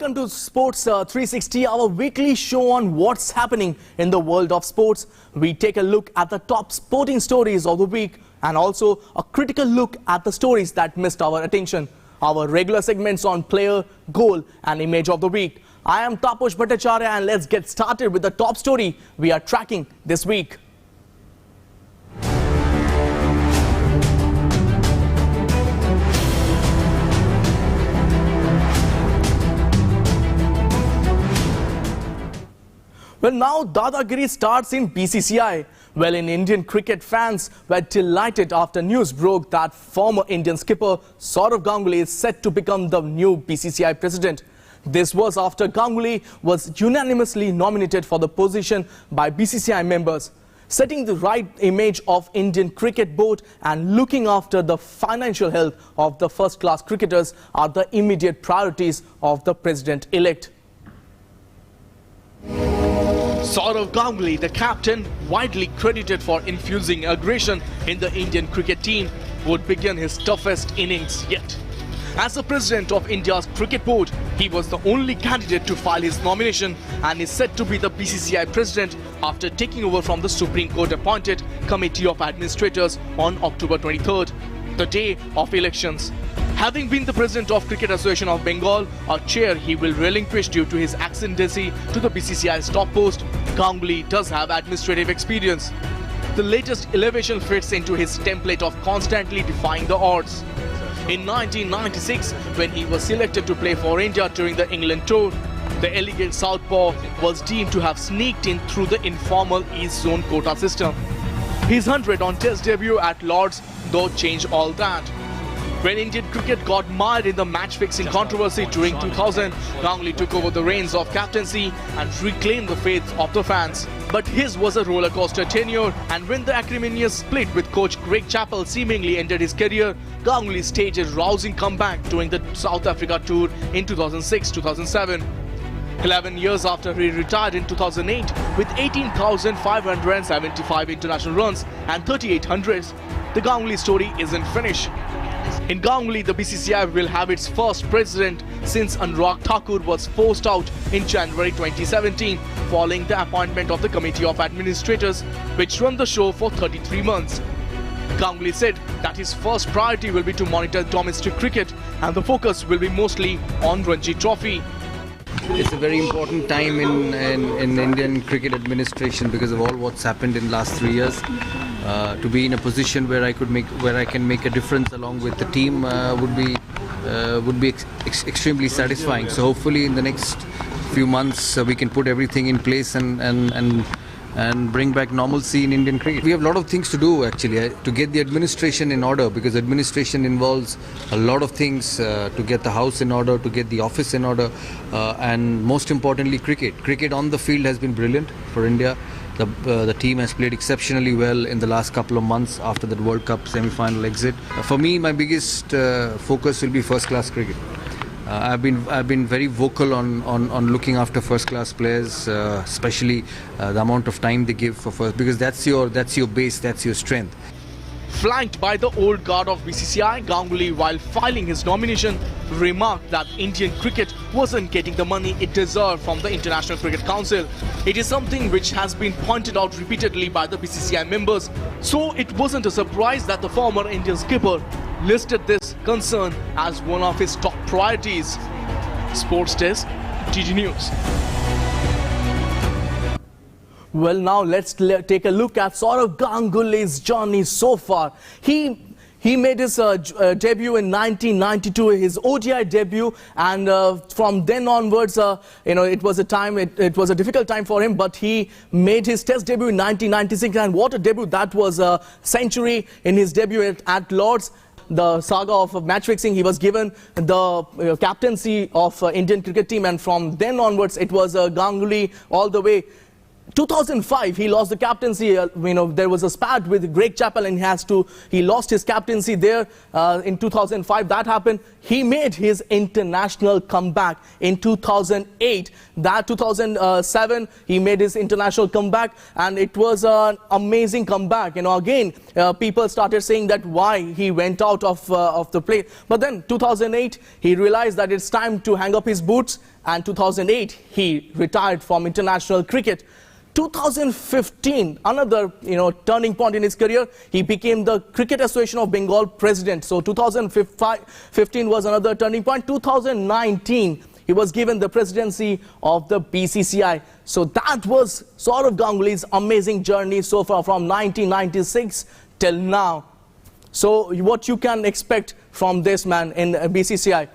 Welcome to Sports 360, our weekly show on what's happening in the world of sports. We take a look at the top sporting stories of the week and also a critical look at the stories that missed our attention. Our regular segments on player, goal and image of the week. I am Taposh Bhattacharya and let's get started with the top story we are tracking this week. Well, now Dadagiri starts in BCCI. Well, in Indian cricket, fans were delighted after news broke that former Indian skipper Sourav Ganguly is set to become the new BCCI president. This was after Ganguly was unanimously nominated for the position by BCCI members. Setting the right image of Indian cricket board and looking after the financial health of the first-class cricketers are the immediate priorities of the president-elect. Sourav Ganguly, the captain, widely credited for infusing aggression in the Indian cricket team, would begin his toughest innings yet. As the president of India's cricket board, he was the only candidate to file his nomination and is set to be the BCCI president after taking over from the Supreme Court appointed Committee of Administrators on October 23rd, the day of elections. Having been the president of Cricket Association of Bengal, a chair he will relinquish due to his ascendancy to the BCCI's top post, Ganguly does have administrative experience. The latest elevation fits into his template of constantly defying the odds. In 1996, when he was selected to play for India during the England tour, the elegant southpaw was deemed to have sneaked in through the informal East Zone quota system. His 100 on Test debut at Lord's though changed all that. When Indian cricket got mired in the match-fixing controversy during 2000, Ganguly took over the reins of captaincy and reclaimed the faith of the fans. But his was a rollercoaster tenure, and when the acrimonious split with coach Greg Chappell seemingly ended his career, Ganguly staged a rousing comeback during the South Africa tour in 2006-2007. 11 years after he retired in 2008 with 18,575 international runs and 38 hundreds, the Ganguly story isn't finished. In Ganguly, the BCCI will have its first president since Anurag Thakur was forced out in January 2017 following the appointment of the Committee of Administrators, which run the show for 33 months. Ganguly said that his first priority will be to monitor domestic cricket and the focus will be mostly on Ranji Trophy. It's a very important time in Indian cricket administration because of all what's happened in the last 3 years. To be in a position where I can make a difference along with the team would be extremely satisfying. So hopefully in the next few months we can put everything in place and bring back normalcy in Indian cricket. We have a lot of things to do actually to get the administration in order, because administration involves a lot of things to get the house in order, to get the office in order, and most importantly cricket. Cricket on the field has been brilliant for India. The team has played exceptionally well in the last couple of months after the World Cup semi-final exit. For me, my biggest focus will be first-class cricket. I've been very vocal on looking after first-class players, especially the amount of time they give for first, because that's your base, that's your strength. Flanked by the old guard of BCCI, Ganguly, while filing his nomination, remarked that Indian cricket wasn't getting the money it deserved from the International Cricket Council. It is something which has been pointed out repeatedly by the BCCI members, so it wasn't a surprise that the former Indian skipper listed this concern as one of his top priorities. Sports Desk, TG News. Well, now let's take a look at Sourav Ganguly's journey so far. He made his debut in 1992, his ODI debut, and from then onwards, it was a difficult time for him, but he made his Test debut in 1996, and what a debut that was! A century in his debut at Lord's. The saga of match fixing, he was given the captaincy of Indian cricket team, and from then onwards, it was Ganguly all the way. 2005, he lost the captaincy. There was a spat with Greg Chappell and he lost his captaincy there in 2005. That happened. He made his international comeback in 2008. That 2007, he made his international comeback, and it was an amazing comeback. Again, people started saying that why he went out of the play. But then 2008, he realized that it's time to hang up his boots and 2008 he retired from international cricket. 2015, another turning point in his career. He became the Cricket Association of Bengal president. So 2015 was another turning point. 2019, he was given the presidency of the BCCI. So that was Sourav Ganguly's amazing journey so far from 1996 till now. So what you can expect from this man in BCCI.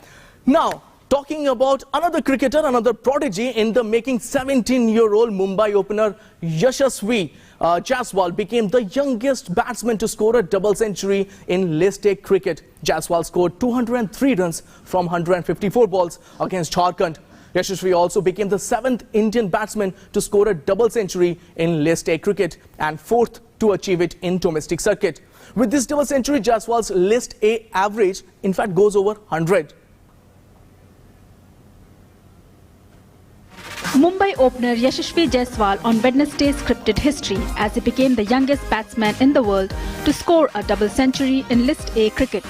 Now, talking about another cricketer, another prodigy in the making, 17-year-old Mumbai opener Yashasvi Jaiswal became the youngest batsman to score a double century in List A cricket. Jaiswal scored 203 runs from 154 balls against Jharkhand. Yashasvi also became the 7th Indian batsman to score a double century in List A cricket and 4th to achieve it in domestic circuit. With this double century, Jaiswal's List A average in fact goes over 100. Mumbai opener Yashasvi Jaiswal on Wednesday scripted history as he became the youngest batsman in the world to score a double century in List A cricket.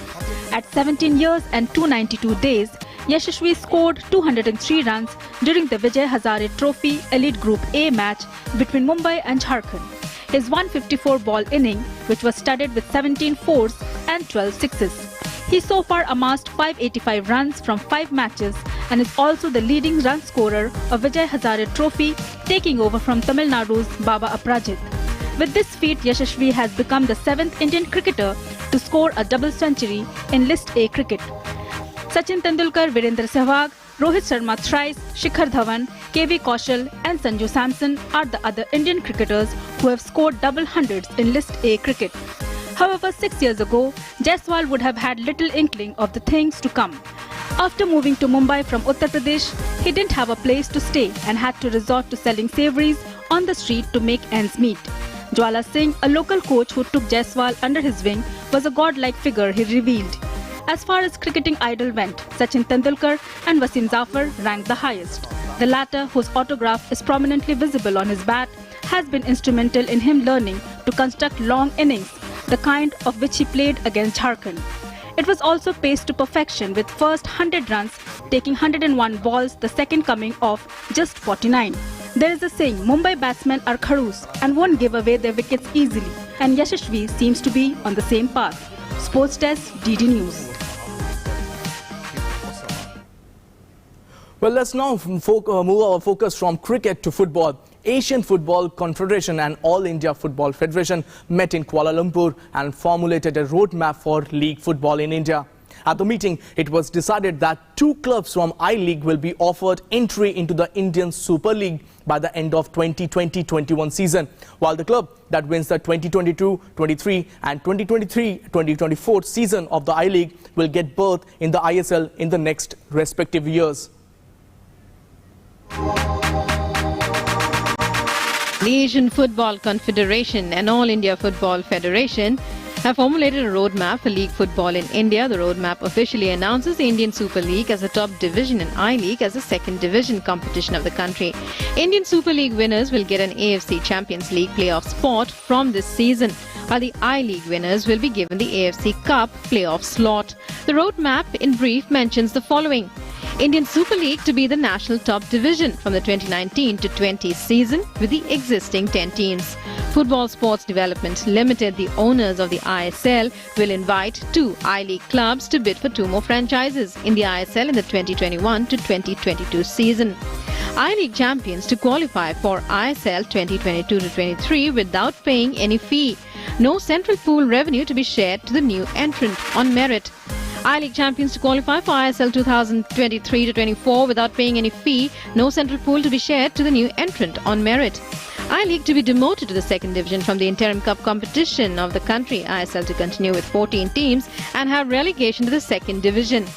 At 17 years and 292 days, Yashasvi scored 203 runs during the Vijay Hazare Trophy Elite Group A match between Mumbai and Jharkhand. His 154-ball inning, which was studded with 17 fours and 12 sixes. He so far amassed 585 runs from 5 matches and is also the leading run scorer of Vijay Hazare Trophy, taking over from Tamil Nadu's Baba Aprajit. With this feat, Yashasvi has become the 7th Indian cricketer to score a double century in List A cricket. Sachin Tendulkar, Virendra Sehwag, Rohit Sharma thrice, Shikhar Dhawan, KV Kaushal and Sanju Samson are the other Indian cricketers who have scored double hundreds in List A cricket. However, 6 years ago, Jaiswal would have had little inkling of the things to come. After moving to Mumbai from Uttar Pradesh, he didn't have a place to stay and had to resort to selling savouries on the street to make ends meet. Jwala Singh, a local coach who took Jaiswal under his wing, was a godlike figure, he revealed. As far as cricketing idol went, Sachin Tendulkar and Wasim Zafar ranked the highest. The latter, whose autograph is prominently visible on his bat, has been instrumental in him learning to construct long innings, the kind of which he played against Jharkhand. It was also paced to perfection with first 100 runs, taking 101 balls, the second coming of just 49. There is a saying, Mumbai batsmen are kharoos and won't give away their wickets easily, and Yashasvi seems to be on the same path. Sports Desk, DD News. Well, let's now move our focus from cricket to football. Asian Football Confederation and All India Football Federation met in Kuala Lumpur and formulated a roadmap for league football in India. At the meeting, it was decided that 2 clubs from I-League will be offered entry into the Indian Super League by the end of 2020-21 season, while the club that wins the 2022-23 and 2023-2024 season of the I-League will get berth in the ISL in the next respective years. The Asian Football Confederation and All India Football Federation have formulated a roadmap for league football in India. The roadmap officially announces the Indian Super League as the top division and I-League as the second division competition of the country. Indian Super League winners will get an AFC Champions League playoff spot from this season, while the I-League winners will be given the AFC Cup playoff slot. The roadmap in brief mentions the following. Indian Super League to be the national top division from the 2019-20 season with the existing 10 teams. Football Sports Development Limited, the owners of the ISL, will invite 2 I-League clubs to bid for 2 more franchises in the ISL in the 2021-2022 season. I-League champions to qualify for ISL 2022-23 without paying any fee. No central pool revenue to be shared to the new entrant on merit. I-League champions to qualify for ISL 2023-24 without paying any fee. No central pool to be shared to the new entrant on merit. I-League to be demoted to the second division from the interim cup competition of the country. ISL to continue with 14 teams and have relegation to the second division.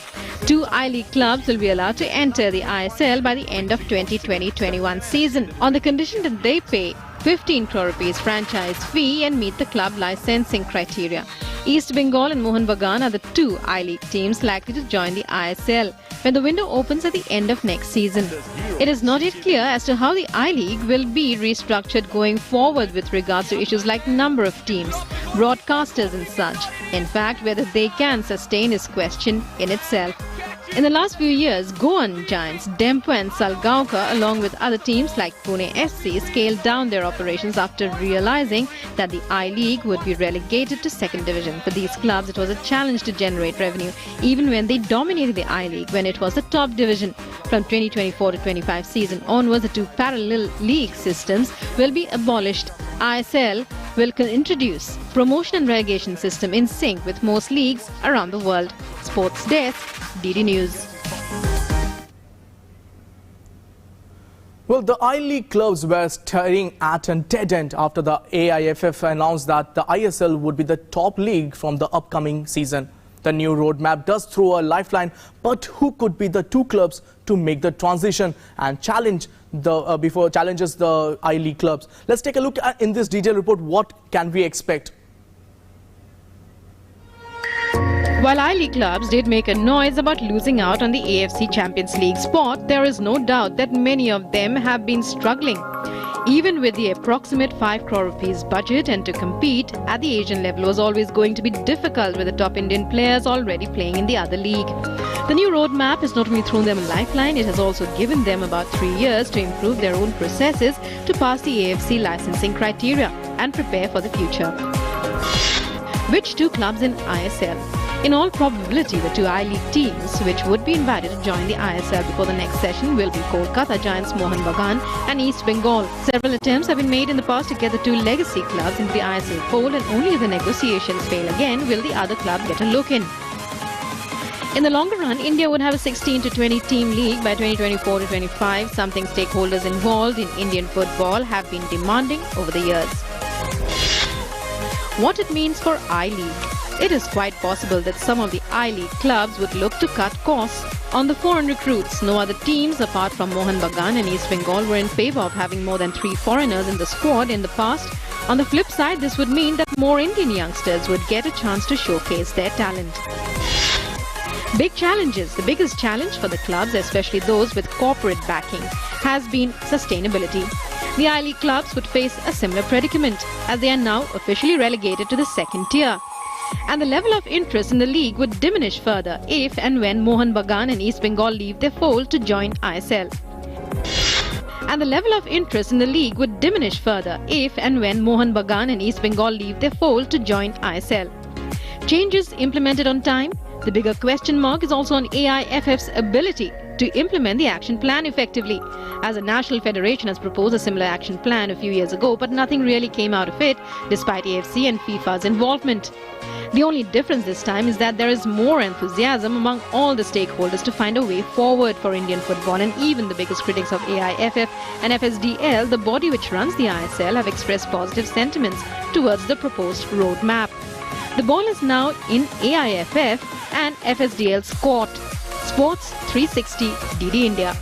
2 I-League clubs will be allowed to enter the ISL by the end of 2020-21 season on the condition that they pay 15 crore rupees franchise fee and meet the club licensing criteria. East Bengal and Mohun Bagan are the 2 I-League teams likely to join the ISL when the window opens at the end of next season. It is not yet clear as to how the I-League will be restructured going forward with regards to issues like number of teams, broadcasters and such. In fact, whether they can sustain is question in itself. In the last few years, Goan giants Dempo and Salgaoka, along with other teams like Pune SC, scaled down their operations after realizing that the I-League would be relegated to second division. For these clubs, it was a challenge to generate revenue, even when they dominated the I-League when it was the top division. From 2024 to 25 season onwards, the two parallel league systems will be abolished. ISL will introduce promotion and relegation system in sync with most leagues around the world. Sports Desk, DD News. Well, the I-League clubs were staring at a dead end after the AIFF announced that the ISL would be the top league from the upcoming season. The new roadmap does throw a lifeline, but who could be the two clubs to make the transition and challenges the I-League clubs? Let's take a look at in this detailed report what can we expect. While I-League clubs did make a noise about losing out on the AFC Champions League spot, there is no doubt that many of them have been struggling. Even with the approximate 5 crore rupees budget, and to compete at the Asian level was always going to be difficult with the top Indian players already playing in the other league. The new roadmap has not only thrown them a lifeline, it has also given them about 3 years to improve their own processes to pass the AFC licensing criteria and prepare for the future. Which two clubs in ISL? In all probability, the two I-League teams which would be invited to join the ISL before the next session will be Kolkata Giants Mohun Bagan and East Bengal. Several attempts have been made in the past to get the two legacy clubs into the ISL fold, and only if the negotiations fail again will the other club get a look in. In the longer run, India would have a 16 to 20 team league by 2024 to 25, something stakeholders involved in Indian football have been demanding over the years. What it means for I-League? It is quite possible that some of the I-League clubs would look to cut costs on the foreign recruits. No other teams apart from Mohun Bagan and East Bengal were in favour of having more than 3 foreigners in the squad in the past. On the flip side, this would mean that more Indian youngsters would get a chance to showcase their talent. Big challenges. The biggest challenge for the clubs, especially those with corporate backing, has been sustainability. The I-League clubs would face a similar predicament as they are now officially relegated to the second tier. And the level of interest in the league would diminish further if and when Mohun Bagan and East Bengal leave their fold to join ISL. And the level of interest in the league would diminish further if and when Mohun Bagan and East Bengal leave their fold to join ISL. Changes implemented on time? The bigger question mark is also on AIFF's ability to implement the action plan effectively, as a national federation has proposed a similar action plan a few years ago, but nothing really came out of it despite AFC and FIFA's involvement. The only difference this time is that there is more enthusiasm among all the stakeholders to find a way forward for Indian football, and even the biggest critics of AIFF and FSDL, the body which runs the ISL, have expressed positive sentiments towards the proposed roadmap. The ball is now in AIFF and FSDL's court. Sports 360 DD India.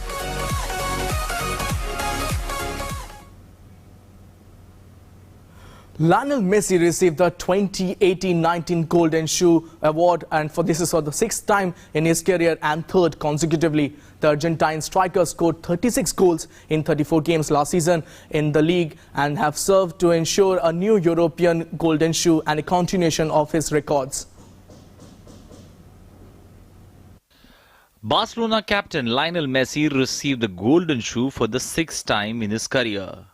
Lionel Messi received the 2018-19 Golden Shoe Award, and this is for the 6th time in his career and 3rd consecutively. The Argentine striker scored 36 goals in 34 games last season in the league and have served to ensure a new European Golden Shoe and a continuation of his records. Barcelona captain Lionel Messi received the Golden Shoe for the 6th time in his career.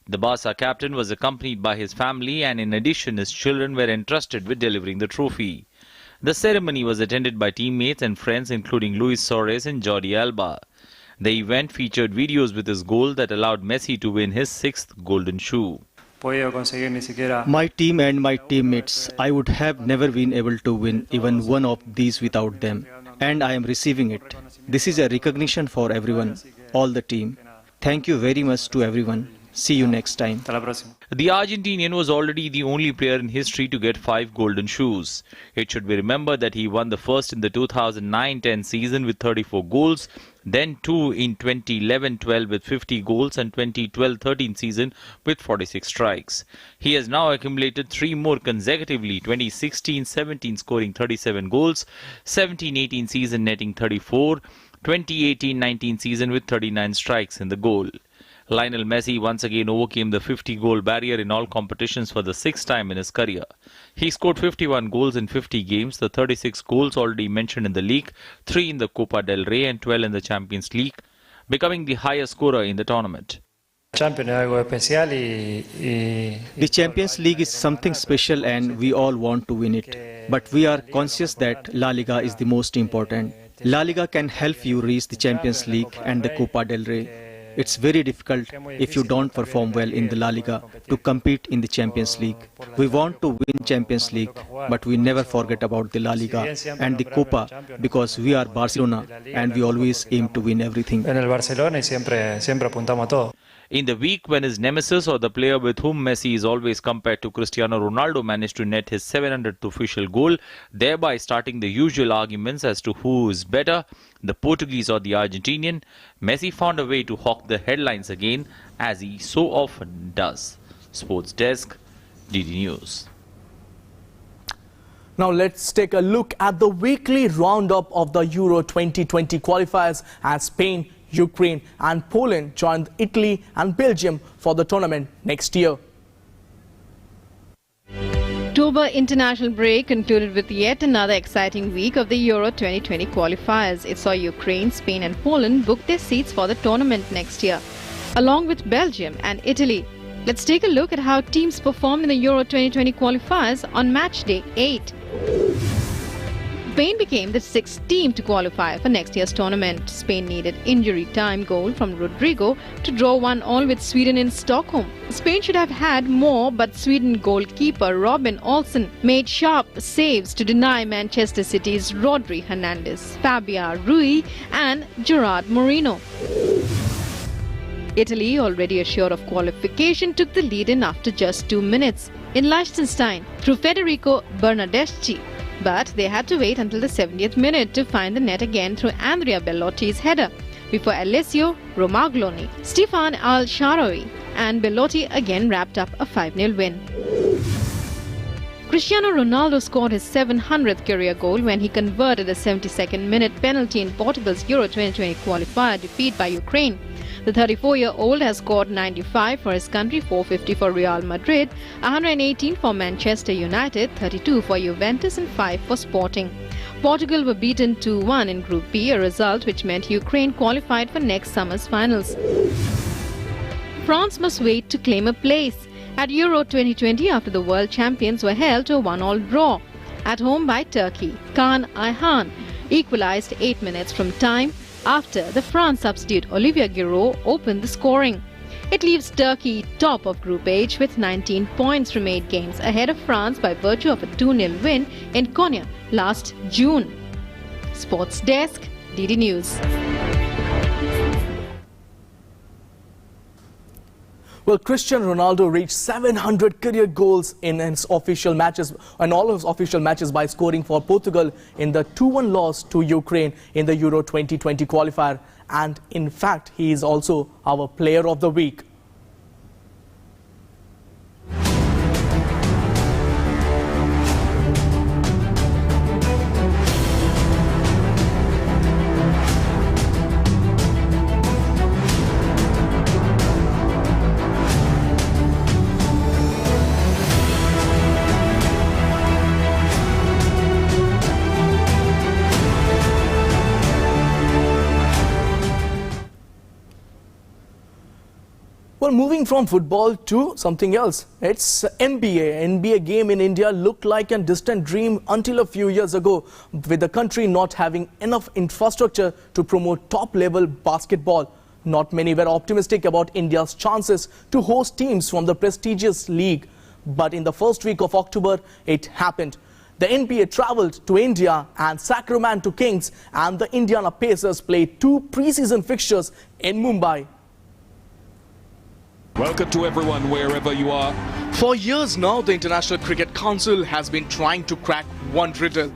The Barca captain was accompanied by his family, and in addition his children were entrusted with delivering the trophy. The ceremony was attended by teammates and friends including Luis Suarez and Jordi Alba. The event featured videos with his goal that allowed Messi to win his 6th Golden Shoe. My team and my teammates, I would have never been able to win even one of these without them. And I am receiving it. This is a recognition for everyone, all the team. Thank you very much to everyone. See you next time. The Argentinian was already the only player in history to get 5 golden shoes. It should be remembered that he won the first in the 2009-10 season with 34 goals, then 2 in 2011-12 with 50 goals, and 2012-13 season with 46 strikes. He has now accumulated 3 more consecutively, 2016-17 scoring 37 goals, 17-18 season netting 34, 2018-19 season with 39 strikes in the goal. Lionel Messi once again overcame the 50-goal barrier in all competitions for the sixth time in his career. He scored 51 goals in 50 games, the 36 goals already mentioned in the league, 3 in the Copa del Rey and 12 in the Champions League, becoming the highest scorer in the tournament. The Champions League is something special and we all want to win it. But we are conscious that La Liga is the most important. La Liga can help you reach the Champions League and the Copa del Rey. It's very difficult if you don't perform well in the La Liga to compete in the Champions League. We want to win Champions League, but we never forget about the La Liga and the Copa because we are Barcelona and we always aim to win everything. In the week when his nemesis or the player with whom Messi is always compared to Cristiano Ronaldo managed to net his 700th official goal, thereby starting the usual arguments as to who is better, the Portuguese or the Argentinian, Messi found a way to hawk the headlines again, as he so often does. Sports Desk, DD News. Now let's take a look at the weekly roundup of the Euro 2020 qualifiers as Spain, Ukraine and Poland joined Italy and Belgium for the tournament next year. October international break concluded with yet another exciting week of the Euro 2020 qualifiers. It saw Ukraine, Spain and Poland book their seats for the tournament next year, along with Belgium and Italy. Let's take a look at how teams performed in the Euro 2020 qualifiers on match day 8. Spain became the 6th team to qualify for next year's tournament. Spain needed injury time goal from Rodrigo to draw 1-1 with Sweden in Stockholm. Spain should have had more, but Sweden goalkeeper Robin Olsen made sharp saves to deny Manchester City's Rodri Hernandez, Fabio Rui and Gerard Moreno. Italy, already assured of qualification, took the lead in after just 2 minutes in Liechtenstein through Federico Bernardeschi. But they had to wait until the 70th minute to find the net again through Andrea Bellotti's header, before Alessio Romagnoli, Stefan Al-Sharawi and Bellotti again wrapped up a 5-0 win. Cristiano Ronaldo scored his 700th career goal when he converted a 72nd minute penalty in Portugal's Euro 2020 qualifier defeat by Ukraine. The 34-year-old has scored 95 for his country, 450 for Real Madrid, 118 for Manchester United, 32 for Juventus and 5 for Sporting. Portugal were beaten 2-1 in Group B, a result which meant Ukraine qualified for next summer's finals. France must wait to claim a place at Euro 2020 after the world champions were held to a 1-1 draw at home by Turkey. Kaan Ayhan equalized 8 minutes from time after the France substitute Olivier Giroud opened the scoring. It leaves Turkey top of Group H with 19 points from 8 games, ahead of France by virtue of a 2-0 win in Konya last June. Sports Desk, DD News. Well, Cristiano Ronaldo reached 700 career goals in his official matches and all of his official matches by scoring for Portugal in the 2-1 loss to Ukraine in the Euro 2020 qualifier. And in fact, he is also our player of the week. Well, moving from football to something else. It's NBA. NBA game in India looked like a distant dream until a few years ago, with the country not having enough infrastructure to promote top-level basketball. Not many were optimistic about India's chances to host teams from the prestigious league. But in the first week of October, it happened. The NBA travelled to India and Sacramento Kings and the Indiana Pacers played 2 preseason fixtures in Mumbai. Welcome to everyone, wherever you are. For years now, the International Cricket Council has been trying to crack one riddle.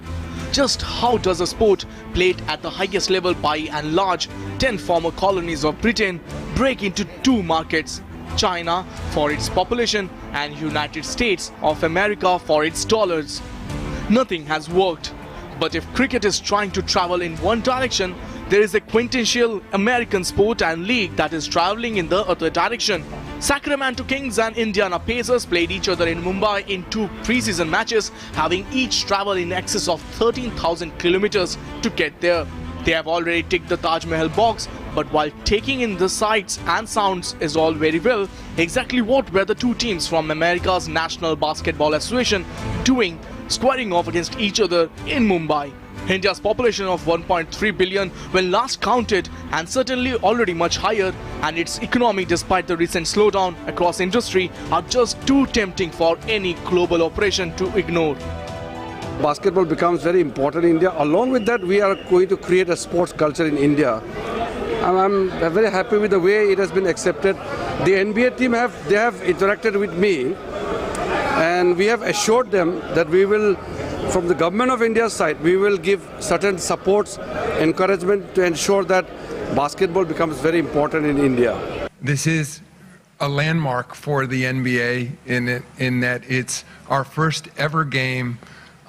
Just how does a sport played at the highest level by and large 10 former colonies of Britain break into 2 markets? China for its population and United States of America for its dollars. Nothing has worked. But if cricket is trying to travel in one direction, there is a quintessential American sport and league that is traveling in the other direction. Sacramento Kings and Indiana Pacers played each other in Mumbai in 2 preseason matches, having each traveled in excess of 13,000 kilometers to get there. They have already ticked the Taj Mahal box, but while taking in the sights and sounds is all very well, exactly what were the two teams from America's National Basketball Association doing, squaring off against each other in Mumbai? India's population of 1.3 billion when last counted, and certainly already much higher, and its economy, despite the recent slowdown across industry, are just too tempting for any global operation to ignore. Basketball becomes very important in India. Along with that, we are going to create a sports culture in India. And I'm very happy with the way it has been accepted. The NBA team have interacted with me, and we have assured them that we will, from the government of India's side, we will give certain supports, encouragement to ensure that basketball becomes very important in India. This is a landmark for the NBA in that it's our first ever game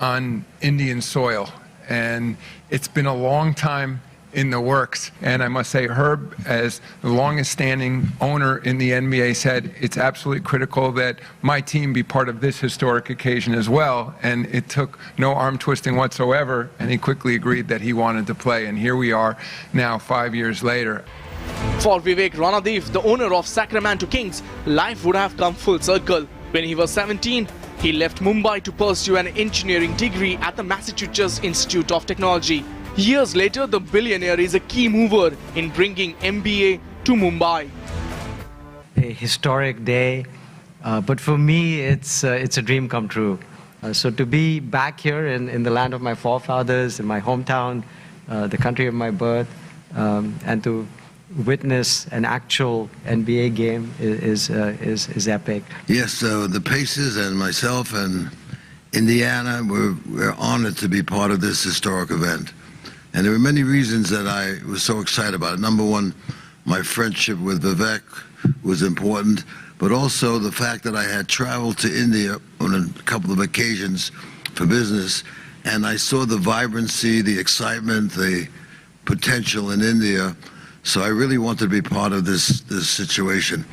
on Indian soil, and it's been a long time in the works. And I must say, Herb, as the longest standing owner in the NBA, said it's absolutely critical that my team be part of this historic occasion as well. And it took no arm twisting whatsoever, and he quickly agreed that he wanted to play. And here we are now 5 years later. For Vivek Ranadev, the owner of Sacramento Kings, life would have come full circle. When he was 17, he left Mumbai to pursue an engineering degree at the Massachusetts Institute of Technology. Years later, the billionaire is a key mover in bringing MBA to Mumbai. A historic day, but for me, it's a dream come true. So to be back here in the land of my forefathers, in my hometown, the country of my birth, and to witness an actual NBA game is epic. Yes, the Pacers and myself and Indiana, we're honored to be part of this historic event. And there were many reasons that I was so excited about it. Number one, my friendship with Vivek was important, but also the fact that I had traveled to India on a couple of occasions for business, and I saw the vibrancy, the excitement, the potential in India. So I really wanted to be part of this situation.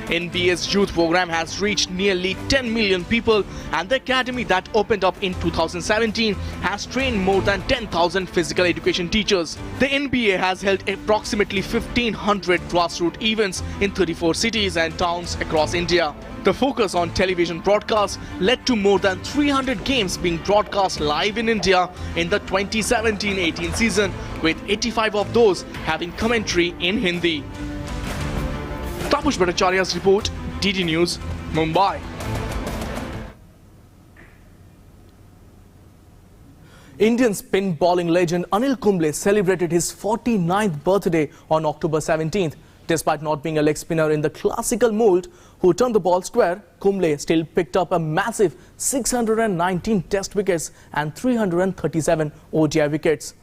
NBA's youth program has reached nearly 10 million people, and the academy that opened up in 2017 has trained more than 10,000 physical education teachers. The NBA has held approximately 1,500 grassroots events in 34 cities and towns across India. The focus on television broadcasts led to more than 300 games being broadcast live in India in the 2017-18 season, with 85 of those having commentary in Hindi. Tapush Bhattacharya's report, DD News, Mumbai. Indian spin bowling legend Anil Kumble celebrated his 49th birthday on October 17th. Despite not being a leg spinner in the classical mold who turned the ball square, Kumble still picked up a massive 619 test wickets and 337 ODI wickets.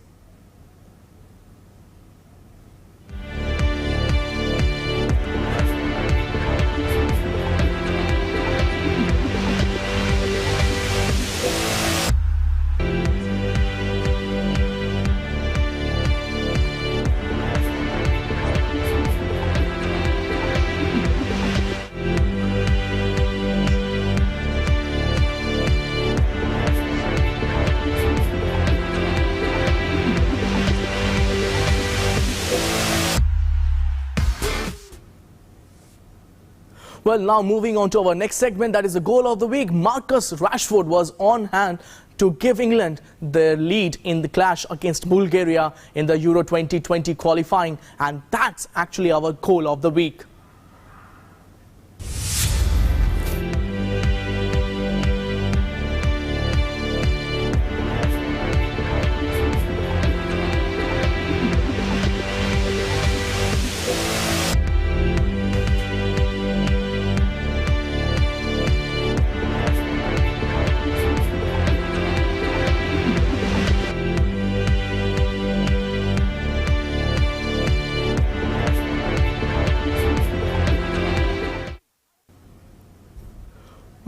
Well, now moving on to our next segment, that is the goal of the week. Marcus Rashford was on hand to give England their lead in the clash against Bulgaria in the Euro 2020 qualifying, and that's actually our goal of the week.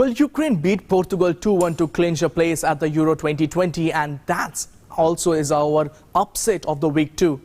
Well, Ukraine beat Portugal 2-1 to clinch a place at the Euro 2020, and that's also is our upset of the week too.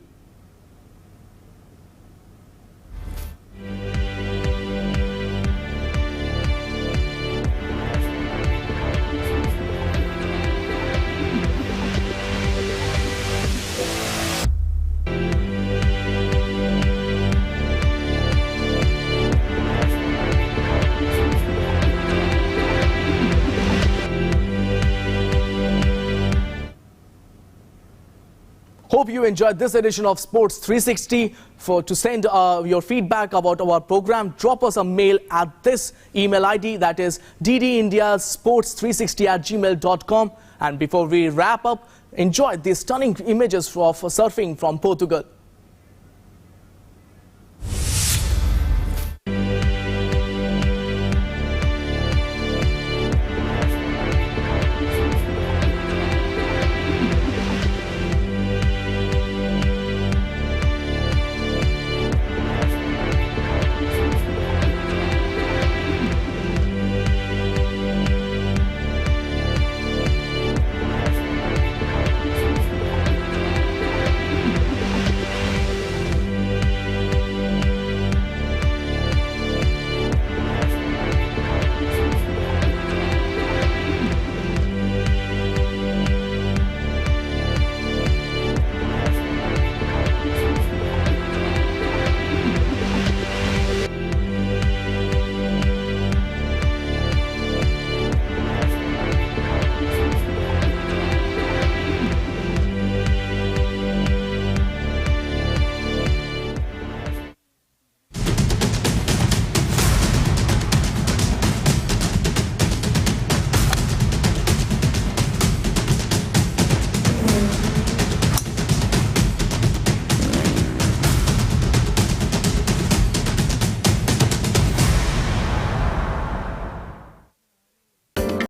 Hope you enjoyed this edition of Sports 360. To send your feedback about our program, drop us a mail at this email ID, that is ddindiasports360@gmail.com. And before we wrap up, enjoy these stunning images of surfing from Portugal.